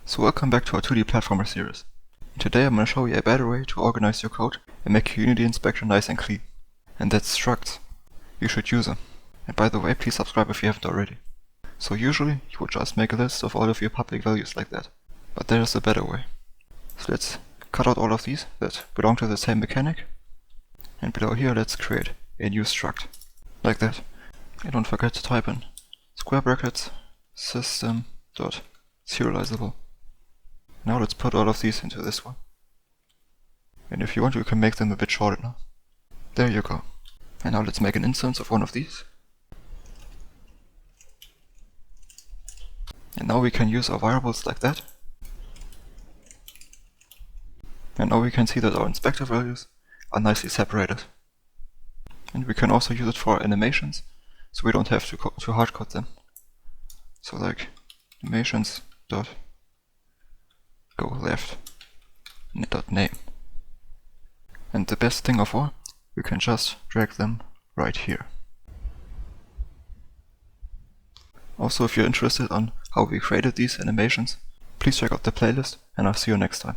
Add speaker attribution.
Speaker 1: So welcome back to our 2D platformer series. Today I'm going to show you a better way to organize your code and make your Unity inspector nice and clean. And that's structs. You should use them. And by the way, please subscribe if you haven't already. So usually you would just make a list of all of your public values like that. But there is a better way. So let's cut out all of these that belong to the same mechanic. And below here let's create a new struct. Like that. And don't forget to type in square brackets system.serializable. Now let's put all of these into this one. And if you want, you can make them a bit shorter now. There you go. And now let's make an instance of one of these. And now we can use our variables like that. And now we can see that our inspector values are nicely separated. And we can also use it for animations, so we don't have to hardcode them. So like animations dot go left dot name. And the best thing of all, we can just drag them right here. Also, if you're interested on how we created these animations, please check out the playlist, and I'll see you next time.